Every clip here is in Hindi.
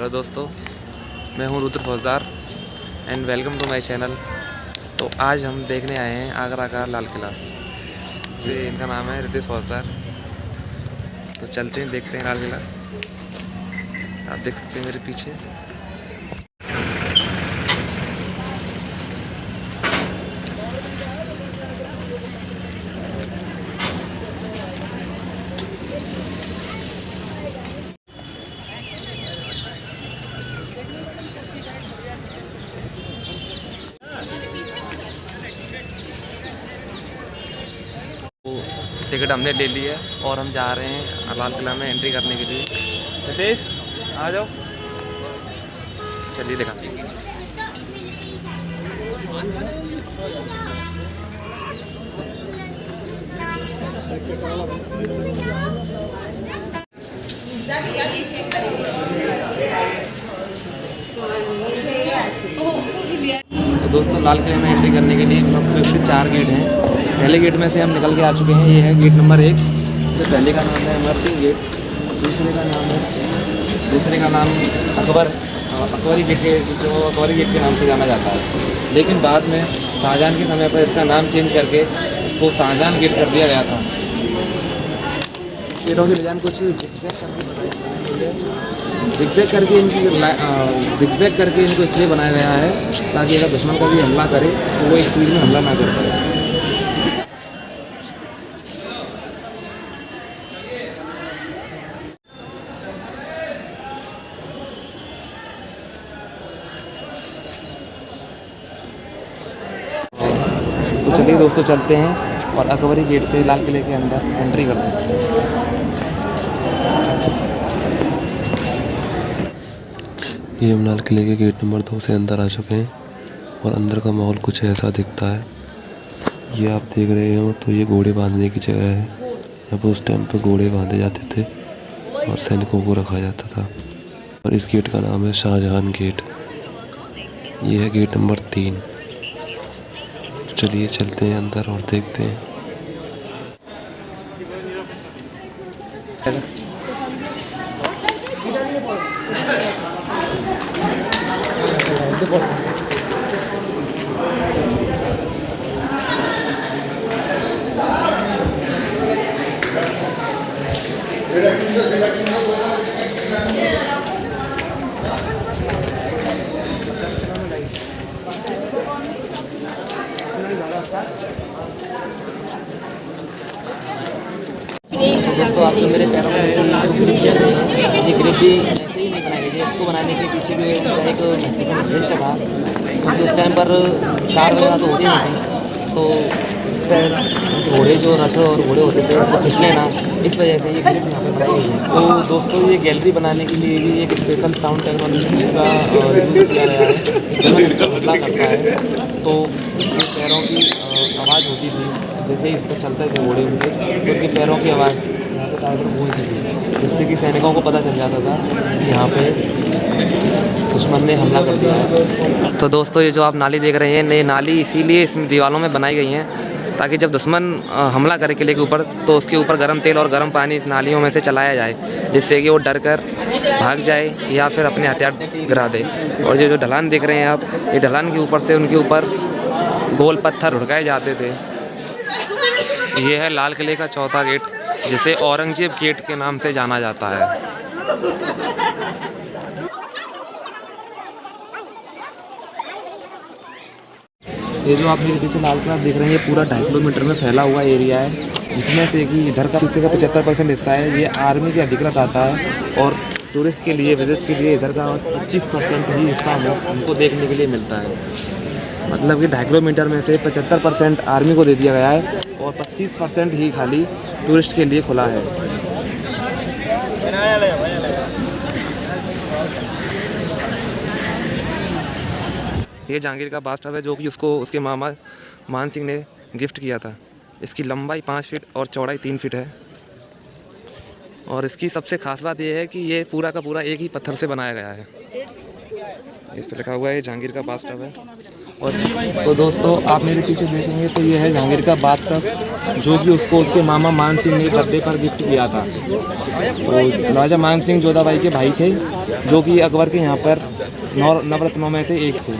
हेलो दोस्तों, मैं हूं Rudra Faujdar and welcome to my channel. तो आज हम देखने आए हैं आगरा का लाल किला। ये इनका नाम है रितेश फौजदार। तो चलते हैं, देखते हैं लाल किला। आप देख सकते हैं मेरे पीछे। टिकट हमने ले ली है और हम जा रहे हैं लाल किला में एंट्री करने के लिए। रितेश आ जाओ, चलिए दिखा। तो दोस्तों, लाल किले में एंट्री करने के लिए मुख्य रूप से 4 गेट हैं। पहले गेट में से हम निकल के आ चुके हैं। ये है गेट नंबर 1। इससे पहले का नाम है अमर सिंह गेट। दूसरे का नाम अकबरी गेट के, जिसे अकबरी गेट के नाम से जाना जाता है। लेकिन बाद में शाहजहां के समय पर इसका नाम चेंज करके इसको शाहजहां गेट कर दिया गया था। गेटों की डिजाइन कुछ जिगजैग करके इनको इसलिए बनाया गया है ताकि अगर दुश्मन का भी हमला करे तो वो एक स्पीड में हमला ना कर पाए। तो चलिए दोस्तों, चलते हैं और अकबरी गेट से लाल किले के अंदर एंट्री करते हैं। ये हम लाल किले के गेट नंबर 2 से अंदर आ चुके हैं और अंदर का माहौल कुछ ऐसा दिखता है। ये आप देख रहे हो तो ये घोड़े बांधने की जगह है। यहाँ पर उस टाइम पर घोड़े बांधे जाते थे और सैनिकों को रखा जाता था। और इस गेट का नाम है शाहजहां गेट। ये है गेट नंबर 3। चलिए चलते हैं अंदर और देखते हैं। दोस्तों, आप जो मेरे पैरों में ग्रिप देख रहे हैं, ये ग्रिप भी ऐसे ही नहीं बनाई गई। इसको बनाने के पीछे भी एक उद्देश्य था, क्योंकि उस टाइम पर कार वगैरह तो होती नहीं थी। तो इस पर घोड़े जो रथ और घोड़े होते थे वो फिसले ना, इस वजह से ये ग्रिप यहाँ पे बनाई गई है। तो दोस्तों, ये गैलरी बनाने के लिए भी एक स्पेशल साउंड टेक्नोलॉजी का यूज़ किया गया है। जब इसका हमला करता है तो पैरों की आवाज़ होती थी। जैसे इस पर चलते थे घोड़े उनके, तो उनके पैरों की आवाज़ गूंजती थी, जिससे कि सैनिकों को पता चल जाता था कि यहाँ पे दुश्मन ने हमला कर दिया है। तो दोस्तों, ये जो आप नाली देख रहे हैं, ये नाली इसीलिए इसमें दीवारों में बनाई गई हैं ताकि जब दुश्मन हमला करे किले के ऊपर तो उसके ऊपर गर्म तेल और गर्म पानी इस नालियों में से चलाया जाए, जिससे कि वो डर कर भाग जाए या फिर अपने हथियार गिरा दे। और ये जो ढलान देख रहे हैं आप, ये ढलान के ऊपर से उनके ऊपर गोल पत्थर उड़काए जाते थे। ये है लाल किले का चौथा गेट, जिसे औरंगजेब गेट के नाम से जाना जाता है। ये जो आप मेरे पीछे लाल किला देख रहे हैं, ये पूरा 2.5 किलोमीटर में फैला हुआ एरिया है, जिसमें से कि इधर का पीछे का 75% हिस्सा है ये आर्मी के अधिकृत आता है। और टूरिस्ट के लिए, विजिट के लिए इधर का 25% ही हिस्सा हमको देखने के लिए मिलता है। मतलब कि 2.5 किलोमीटर में से 75% आर्मी को दे दिया गया है और 25% ही खाली टूरिस्ट के लिए खुला है। ये जहांगीर का बाथ टब है, जो कि उसको उसके मामा मान सिंह ने गिफ्ट किया था। इसकी लंबाई 5 फीट और चौड़ाई 3 फीट है। और इसकी सबसे खास बात यह है कि ये पूरा का पूरा एक ही पत्थर से बनाया गया है। इस पर लिखा हुआ है जहांगीर का बाथ टब है। और तो दोस्तों, आप मेरे पीछे देखेंगे तो ये है जहांगीर का बाथ टब। जो कि उसको उसके मामा मान सिंह ने बर्थडे पर गिफ्ट किया था। तो राजा मान सिंह जोधाबाई के भाई थे, जो कि अकबर के यहाँ पर नवरत्नों में से एक थे।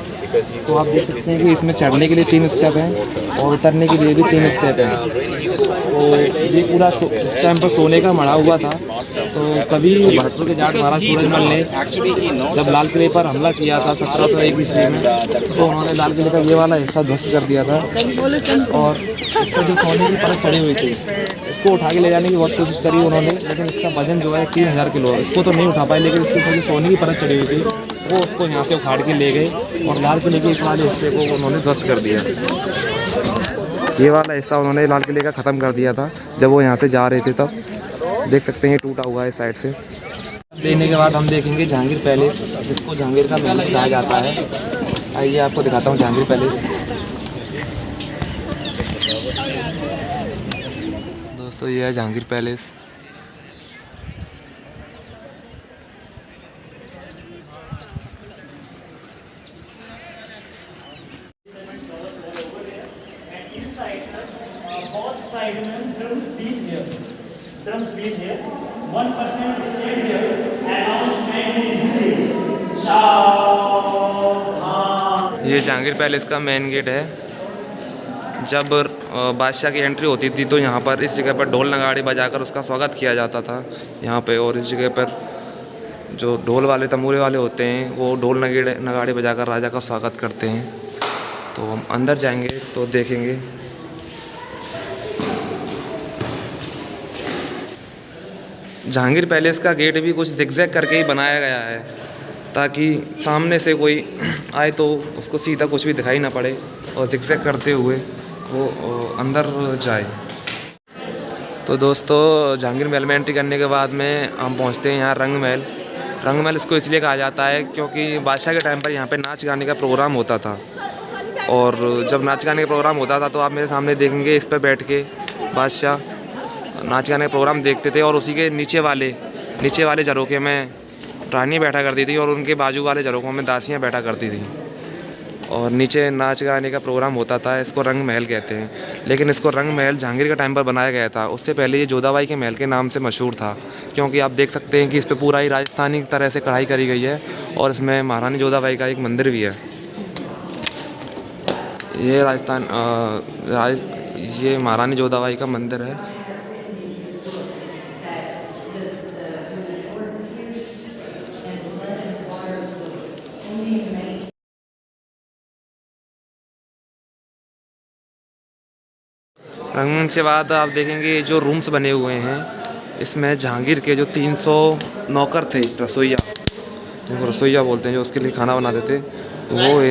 तो आप देख सकते हैं कि इसमें चढ़ने के लिए 3 स्टेप हैं और उतरने के लिए भी 3 स्टेप हैं। तो ये पूरा इस टाइम पर सोने का मढ़ा हुआ था। तो कभी भरतपुर के जाट महाराज सूरजमल ने जब लाल किले पर हमला किया था 1701 ईस्वी में, तो उन्होंने लाल किले का ये वाला हिस्सा ध्वस्त कर दिया था और इस पर जो सोने की परत चढ़ी हुई थी इसको उठा के ले जाने की बहुत कोशिश करी उन्होंने, लेकिन इसका वजन जो है 3000 किलो है। इसको तो नहीं उठा पाए, लेकिन इसके ऊपर जो सोने की परत चढ़ी हुई थी वो उसको यहाँ से उखाड़ के ले गए और लाल किले के इस वाले हिस्से को उन्होंने ध्वस्त कर दिया। ये वाला हिस्सा उन्होंने लाल किले का ख़त्म कर दिया था जब वो यहाँ से जा रहे थे। तब देख सकते हैं टूटा हुआ है इस साइड से। लेने के बाद हम देखेंगे जहांगीर पैलेस, जिसको जहांगीर का महल कहा जाता है। आइए आपको दिखाता हूँ जहांगीर पैलेस। दोस्तों ये है Jahangir palace. Drums beat here. 1% stayed here. Announcement is made. ये जहांगीर पैलेस का मेन गेट है। जब बादशाह की एंट्री होती थी तो यहाँ पर इस जगह पर ढोल नगाड़े बजाकर उसका स्वागत किया जाता था यहाँ पे। और इस जगह पर जो ढोल वाले तंबूरे वाले होते हैं वो ढोल नगाड़े बजाकर राजा का स्वागत करते हैं। तो हम अंदर जाएंगे तो देखेंगे। जहांगीर पैलेस का गेट भी कुछ जिगजैग करके ही बनाया गया है ताकि सामने से कोई आए तो उसको सीधा कुछ भी दिखाई ना पड़े और जिगजैग करते हुए वो अंदर जाए। तो दोस्तों जहांगीर महल में एंट्री करने के बाद में हम पहुंचते हैं यहाँ रंग महल। रंग महल इसको इसलिए कहा जाता है क्योंकि बादशाह के टाइम पर यहाँ पे नाच गाने का प्रोग्राम होता था। और जब नाच गाने का प्रोग्राम होता था तो आप मेरे सामने देखेंगे इस पर बैठ के बादशाह नाच गाने का प्रोग्राम देखते थे। और उसी के नीचे वाले झरोखे में रानी बैठा करती थी और उनके बाजू वाले झरोखों में दासियाँ बैठा करती थी और नीचे नाच गाने का प्रोग्राम होता था। इसको रंग महल कहते हैं। लेकिन इसको रंग महल जहांगीर के टाइम पर बनाया गया था। उससे पहले ये जोधाबाई के महल के नाम से मशहूर था, क्योंकि आप देख सकते हैं कि इस पर पूरा ही राजस्थानी तरह से कढ़ाई करी गई है और इसमें महारानी जोधाबाई का एक मंदिर भी है। ये महारानी जोधाबाई का मंदिर है। रंगमंच के बाद आप देखेंगे जो रूम्स बने हुए हैं, इसमें जहांगीर के जो 300 नौकर थे, रसोइया, जिनको रसोइया बोलते हैं, जो उसके लिए खाना बनाते थे, वो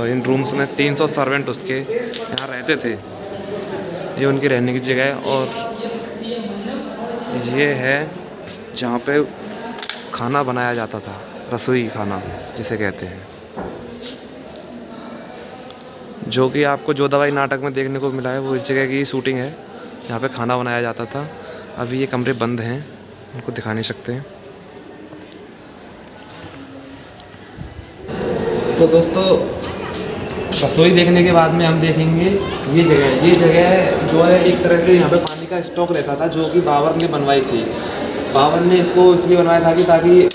इन रूम्स में 300 सर्वेंट उसके यहाँ रहते थे। ये उनकी रहने की जगह है। और ये है जहाँ पे खाना बनाया जाता था, रसोई खाना जिसे कहते हैं, जो कि आपको जोधाबाई नाटक में देखने को मिला है। वो इस जगह की शूटिंग है, यहाँ पे खाना बनाया जाता था। अभी ये कमरे बंद हैं, उनको दिखा नहीं सकते हैं। तो दोस्तों रसोई देखने के बाद में हम देखेंगे ये जगह जो है एक तरह से यहाँ पे पानी का स्टॉक रहता था, जो कि बाबर ने बनवाई थी। बाबर ने इसको इसलिए बनवाया था कि ताकि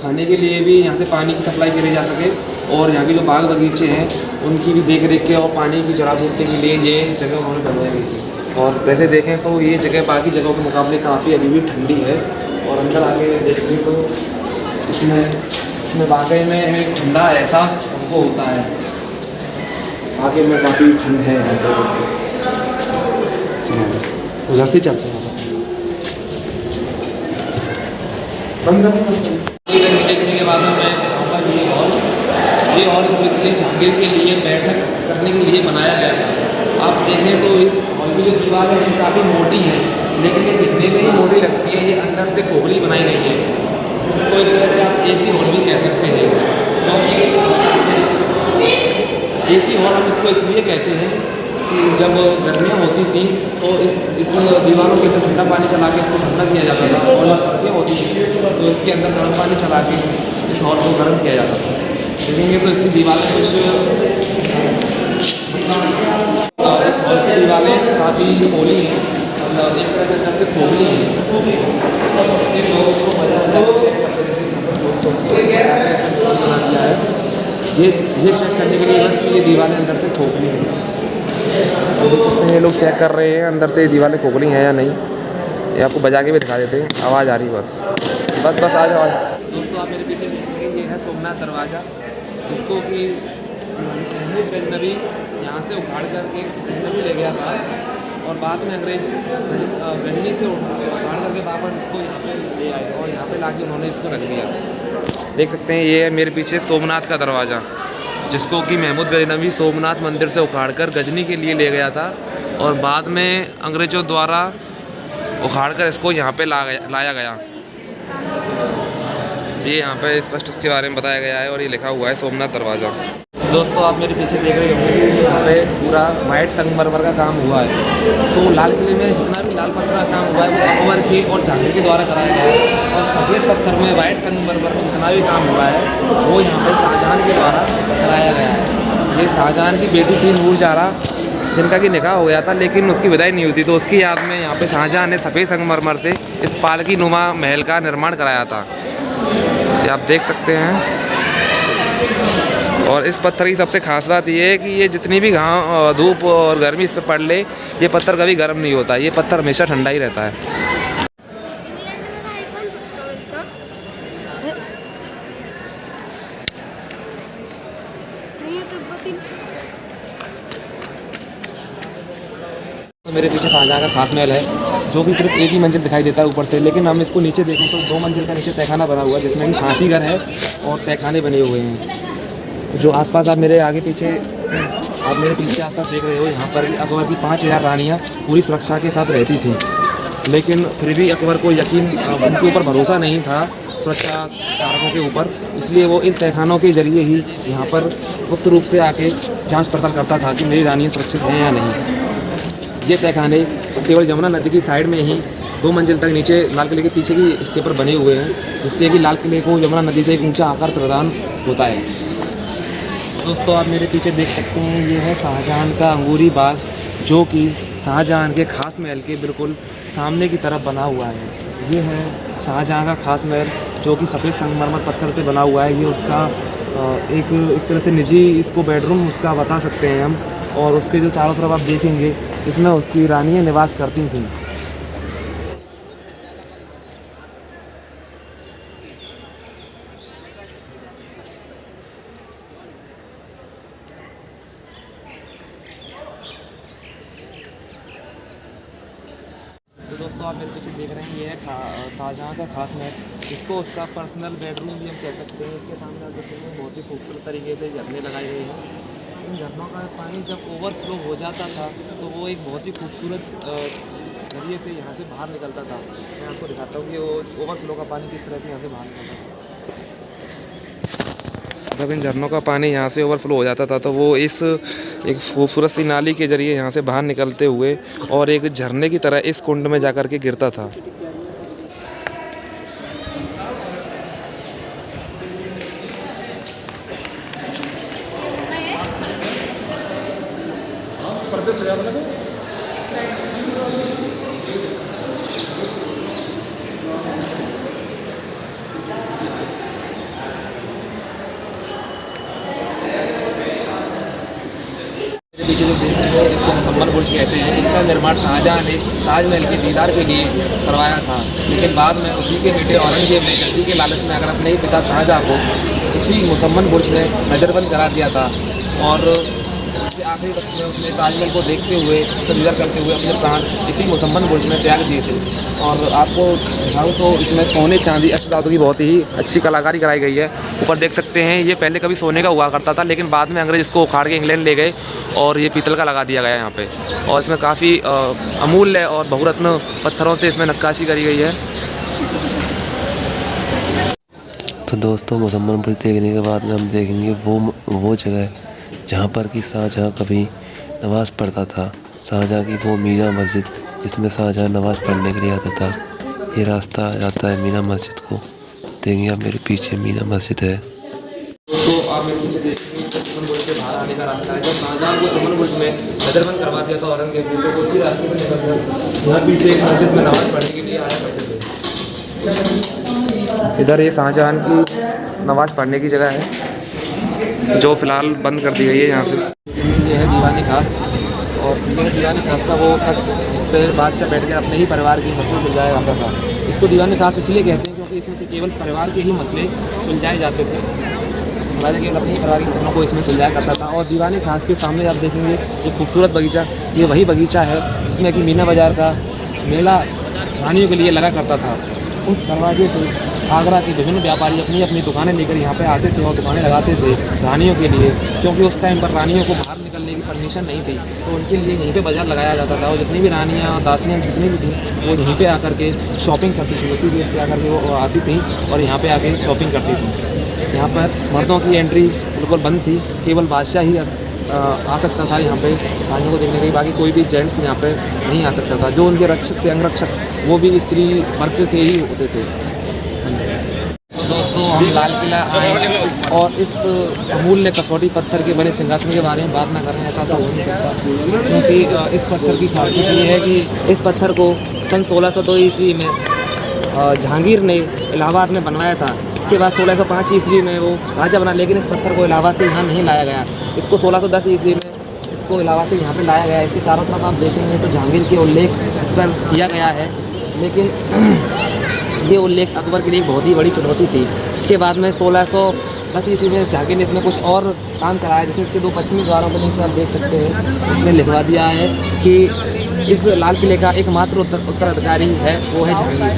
खाने के लिए भी यहाँ से पानी की सप्लाई करी जा सके और यहाँ के जो बाग बगीचे हैं उनकी भी देख रेख के और पानी की जलापूर्ति के लिए ये जगह उन्होंने बनवाई गई थी। और वैसे देखें तो ये जगह बाकी जगहों के मुकाबले काफ़ी अभी भी ठंडी है। और अंदर आके देखें तो इसमें वाकई में एक ठंडा एहसास हमको होता है। वाकई में काफ़ी ठंड है यहाँ पर। चलो उधर से चलते हैं। देखने के बाद में ये हॉल स्पेशली जहांगीर के लिए बैठक करने के लिए बनाया गया था। आप देखें तो इस हॉल की जो दीवारें हैं काफ़ी मोटी हैं, लेकिन ये दिखने में ही मोटी लगती है। ये अंदर से खोखली बनाई गई है। इसको एक तरह से आप एसी हॉल भी कह सकते हैं, क्योंकि एसी हॉल हम इसको इसलिए कहते हैं कि जब गर्मियाँ होती थी तो इस दीवारों के अंदर ठंडा पानी चला के इसको ठंडा किया जाता था, और जब सर्दियाँ होती थी तो इसके अंदर गर्म पानी चला के इस हॉल को गर्म किया जाता था। देखेंगे तो इसकी दीवारें कुछ इस हॉल की दीवारें खोली है, मतलब एक तरह से अंदर से खोखली है। ये चेक करने के लिए बस कि ये दीवारें अंदर से खोखली हैं। देख सकते हैं ये लोग चेक कर रहे हैं अंदर से दीवारें खोखली हैं या नहीं। ये आपको बजा के भी दिखा देते हैं, आवाज़ आ रही है बस आ जाओ। दोस्तों आप मेरे पीछे देखेंगे ये है सोमनाथ दरवाज़ा, जिसको कि महमूद गजनवी यहाँ से उखाड़ करके गजनवी ले गया था और बाद में अंग्रेज गजनी से उखाड़ करके वापस इसको यहाँ पे ले आए और यहाँ पे लाके उन्होंने इसको रख दिया। देख सकते हैं ये है मेरे पीछे सोमनाथ का दरवाज़ा, जिसको कि महमूद गजनवी सोमनाथ मंदिर से उखाड़कर गजनी के लिए ले गया था और बाद में अंग्रेज़ों द्वारा उखाड़कर इसको यहाँ पे लाया गया। ये यहाँ पे स्पष्ट उसके बारे में बताया गया है और ये लिखा हुआ है सोमनाथ दरवाज़ा। दोस्तों आप मेरे पीछे देख रहे होंगे यहाँ पे पूरा वाइट संगमरमर का काम हुआ है। तो लाल किले में जितना भी लाल पत्थर का काम हुआ है वो अकबर के और जहांगीर के द्वारा कराया गया है और सफ़ेद पत्थर में वाइट संगमरमर में जितना भी काम हुआ है वो यहाँ पे शाहजहां के द्वारा कराया गया है। ये शाहजहां की बेटी थी नूरजहां, जिनका कि निकाह हो गया था लेकिन उसकी विदाई नहीं हुई थी, तो उसकी याद में यहाँ पे शाहजहां ने सफ़ेद संगमरमर से इस पालकी नुमा महल का निर्माण कराया था। ये आप देख सकते हैं। और इस पत्थर की सबसे खास बात ये है कि ये जितनी भी धूप और गर्मी इस पर पड़ ले, ये पत्थर कभी गर्म नहीं होता, ये पत्थर हमेशा ठंडा ही रहता है। तो मेरे पीछे शाहजहां का खास महल है, जो कि सिर्फ एक ही मंजिल दिखाई देता है ऊपर से, लेकिन हम इसको नीचे देखें तो 2 मंजिल का नीचे तहखाना बना हुआ है, जिसमें कि फांसी घर है और तहखाने बने हुए हैं। जो आसपास आप मेरे पीछे आसपास देख रहे हो, यहाँ पर अकबर की 5000 रानियाँ पूरी सुरक्षा के साथ रहती थीं, लेकिन फिर भी अकबर को यकीन उनके ऊपर भरोसा नहीं था सुरक्षा कारकों के ऊपर, इसलिए वो इन तहखानों के जरिए ही यहाँ पर गुप्त रूप से आके जांच पड़ताल करता था कि मेरी रानियाँ सुरक्षित हैं या नहीं। ये तहखाने केवल यमुना नदी की साइड में ही 2 मंजिल तक नीचे लाल किले के पीछे की हिस्से पर बने हुए हैं, जिससे कि लाल किले को यमुना नदी से एक ऊंचा आकार प्रदान होता है। दोस्तों आप मेरे पीछे देख सकते हैं ये है शाहजहां का अंगूरी बाग, जो कि शाहजहां के खास महल के बिल्कुल सामने की तरफ बना हुआ है। ये है शाहजहां का खास महल, जो कि सफ़ेद संगमरमर पत्थर से बना हुआ है। ये उसका एक तरह से निजी इसको बेडरूम उसका बता सकते हैं हम। और उसके जो चारों तरफ आप देखेंगे, इसमें उसकी रानियाँ निवास करती थीं। तो दोस्तों आप मेरे पीछे देख रहे हैं ये है शाहजहां का खास महल, इसको उसका पर्सनल बेडरूम भी हम कह सकते हैं। इसके सामने आप देखेंगे बहुत ही खूबसूरत तरीके से झरने लगाए गए हैं। इन झरनों का पानी जब ओवरफ्लो हो जाता था तो वो एक बहुत ही खूबसूरत जरिए से यहाँ से बाहर निकलता था। मैं आपको दिखाता हूँ कि वो ओवरफ्लो का पानी किस तरह से यहाँ से बाहर निकलता था। जब इन झरनों का पानी यहाँ से ओवरफ्लो हो जाता था तो वो इस एक खूबसूरत सी नाली के जरिए यहाँ से बाहर निकलते हुए और एक झरने की तरह इस कुंड में जाकर के गिरता था। पीछे जो देख रहे हैं इसको मुसम्मन बुर्ज कहते हैं। इसका निर्माण शाहजहां ने ताजमहल के दीदार के लिए करवाया था, लेकिन बाद में उसी के बेटे औरंगजेब ने जल्दी के लालच में अगर अपने ही पिता शाहजहां को उसी मुसम्मन बुर्ज में नज़रबंद करा दिया था और उसके आखिरी वक्त में उसने ताजमहल को देखते हुए उसका दीदार करते हुए अपने प्राण इसी मुसम्मन बुर्ज में त्याग दिए थे। और आपको दिखाऊँ तो इसमें सोने चांदी अष्टधातु की बहुत ही अच्छी कलाकारी कराई गई है। ऊपर देख सकते हैं ये पहले कभी सोने का हुआ करता था, लेकिन बाद में अंग्रेज इसको उखाड़ के इंग्लैंड ले गए और ये पीतल का लगा दिया गया यहाँ पे। और इसमें काफ़ी अमूल्य और बहुरत्न पत्थरों से इसमें नक्काशी करी गई है। तो दोस्तों मुसम्मन बुर्ज देखने के बाद में हम देखेंगे वो जगह जहाँ पर कि शाहजहां कभी नमाज़ पढ़ता था। शाहजहां की वो मीना मस्जिद जिसमें शाहजहां नमाज़ पढ़ने के लिए आता था। ये रास्ता जाता है मीना मस्जिद को। देखेंगे आप मेरे पीछे मीना मस्जिद है। तो आप मेरे पीछे देखेंगे मुसम्मन बुर्ज से बाहर आने का रास्ता है। जब शाहजहां को सुमन बुर्ज में नजरबंद करवा दिया था औरंगजेब ने, तो उसी रास्ते पर निकलकर यहाँ पीछे एक मस्जिद में नमाज़ पढ़ने के लिए आया करते थे। इधर ये शाहजहां की नमाज़ पढ़ने की जगह है, जो फ़िलहाल बंद कर दी गई है यहाँ से। ये है दीवान खास, और यह दीवान खास का वो तख्त जिस पर बादशाह बैठ कर अपने ही परिवार की मसले सुलझाया जाता था। इसको दीवान खास इसलिए कहते हैं क्योंकि इसमें से केवल परिवार के ही मसले सुलझाए जाते थे। राजा केवल अपने ही परिवार के मसलों को इसमें सुलझाया करता था। और दीवान खास के सामने आप देखेंगे जो खूबसूरत बगीचा, ये वही बगीचा है जिसमें कि मीना बाज़ार का मेला रानियों के लिए लगा करता था। उस दरवाजे से आगरा के विभिन्न व्यापारी अपनी अपनी दुकानें लेकर यहाँ पे आते थे और दुकानें लगाते थे रानियों के लिए, क्योंकि उस टाइम पर रानियों को बाहर निकलने की परमिशन नहीं थी, तो उनके लिए यहीं पे बाज़ार लगाया जाता था। और जितनी भी रानियाँ दासियाँ जितनी भी थी वो यहीं पे आकर के शॉपिंग करती थी, उसी गेट से आकर के वो आती थी और यहाँ पे आके शॉपिंग करती थी। यहाँ पर मर्दों की एंट्री बिल्कुल बंद थी, केवल बादशाह ही आ सकता था यहाँ पे रानियों को देखने के लिए, बाकी कोई भी जेंट्स यहाँ पे नहीं आ सकता था। जो उनके रक्षक थे, अंगरक्षक, वो भी स्त्री वर्ग के ही होते थे। तो दोस्तों हम लाल किला आए और इस अमूल्य कसौटी पत्थर के बने सिंहासन के बारे में बात ना करें ऐसा तो हो नहीं सकता, क्योंकि इस पत्थर की खासियत ये है कि इस पत्थर को सन 1602 ईस्वी में जहांगीर ने इलाहाबाद में बनवाया था। इसके बाद 1605 ईस्वी में वो राजा बना, लेकिन इस पत्थर को इलाहाबाद से यहाँ नहीं लाया गया। इसको 1610 ईस्वी में इसको इलाहाबाद से यहाँ पे लाया गया। इसके चारों तरफ आप देखेंगे तो जहांगीर के उल्लेख इस पर किया गया है, लेकिन ये उल्लेख अकबर के लिए बहुत ही बड़ी चुनौती थी। इसके बाद में 1610 ईस्वी में जहांगीर ने इसमें कुछ और काम कराया, जैसे इसके 2 पश्चिमी द्वारों पर नीचे आप देख सकते हैं, इसमें लिखवा दिया है कि इस लाल किले का एकमात्र उत्तराधिकारी है वो है जहांगीर।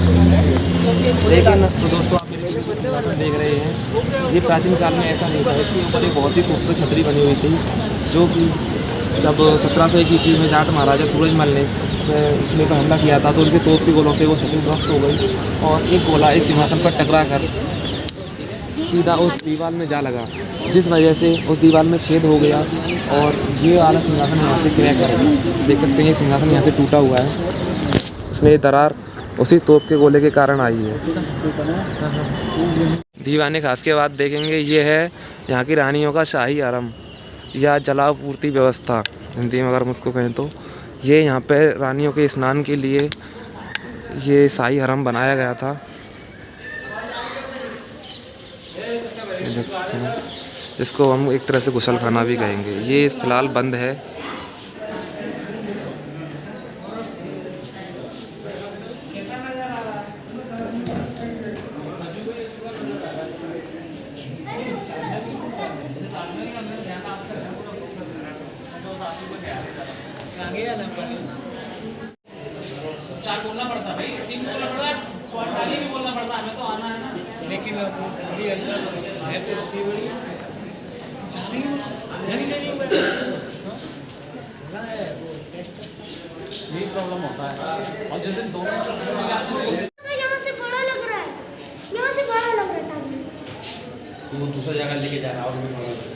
लेकिन तो दोस्तों आप मेरे सिंहासन देख रहे हैं, ये प्राचीन काल में ऐसा नहीं था। इसके ऊपर एक बहुत ही खूबसूरत छतरी बनी हुई थी, जो कि जब 1701 ईस्वी में जाट महाराजा सूरजमल ने किले पर हमला किया था तो उनके तोप के गोलों से वो छतरी ध्वस्त हो गई और एक गोला इस सिंहासन पर टकरा कर सीधा उस दीवार में जा लगा, जिस वजह से उस दीवार में छेद हो गया और ये वाला सिंहासन यहाँ से क्रैक कर गया। देख सकते हैं ये सिंहासन यहाँ से टूटा हुआ है, इसमें ये दरार उसी तोप के गोले के कारण आई है। दीवाने खास के बाद देखेंगे ये है यहाँ की रानियों का शाही हरम या जलापूर्ति व्यवस्था, हिंदी में अगर हम उसको कहें तो। ये यहाँ पे रानियों के स्नान के लिए ये शाही हरम बनाया गया था, देख सकते हैं, जिसको हम एक तरह से गुसल खाना भी कहेंगे। ये फ़िलहाल बंद है। चार बोलना पड़ता भाई, 3 बोलना पड़ता, स्वाटाली भी बोलना पड़ता, हमें तो आना है ना। लेकिन बड़ी अंदर है तो उसकी बड़ी यही प्रॉब्लम होता है। और जिस दिन दोनों यहाँ से बड़ा लग रहा है, यहाँ से बड़ा लग रहा था, वो दूसरी जगह लेके जा रहा है।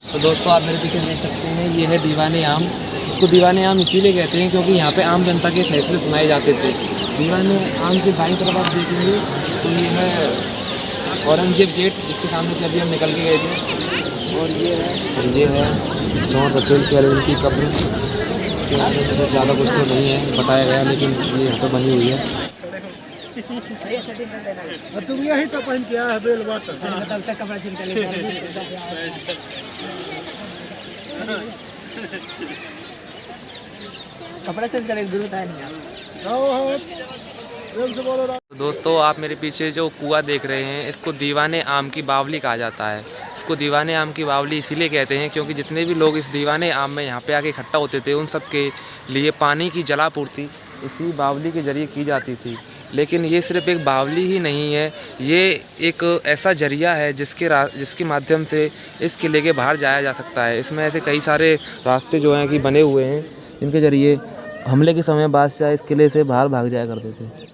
तो दोस्तों आप मेरे पीछे देख सकते हैं ये है दीवाने आम। इसको दीवाने आम इसीलिए कहते हैं क्योंकि यहाँ पे आम जनता के फैसले सुनाए जाते थे। दीवाने आम के दाईं तरफ आप देखेंगे तो ये है औरंगजेब गेट, जिसके सामने से अभी हम निकल के गए थे, और ये है जॉन रसेल कैल्विन की कब्र। इसके बारे में तो ज़्यादा कुछ तो नहीं है बताया गया, लेकिन ये यहाँ पर बनी हुई है। तुम यही तो पहन के आया है बेल बाटन। कपड़ा चेंज करने की जरूरत है नहीं। तो दोस्तों आप मेरे पीछे जो कुआं देख रहे हैं इसको दीवाने आम की बावली कहा जाता है। इसको दीवाने आम की बावली इसीलिए कहते हैं क्योंकि जितने भी लोग इस दीवाने आम में यहाँ पे आके इकट्ठा होते थे उन सब के लिए पानी की जलापूर्ति इसी बावली के ज़रिए की जाती थी। लेकिन ये सिर्फ एक बावली ही नहीं है, ये एक ऐसा जरिया है जिसके माध्यम से इस किले के बाहर जाया जा सकता है। इसमें ऐसे कई सारे रास्ते जो हैं कि बने हुए हैं जिनके ज़रिए हमले के समय बादशाह इस किले से बाहर भाग जाया करते थे।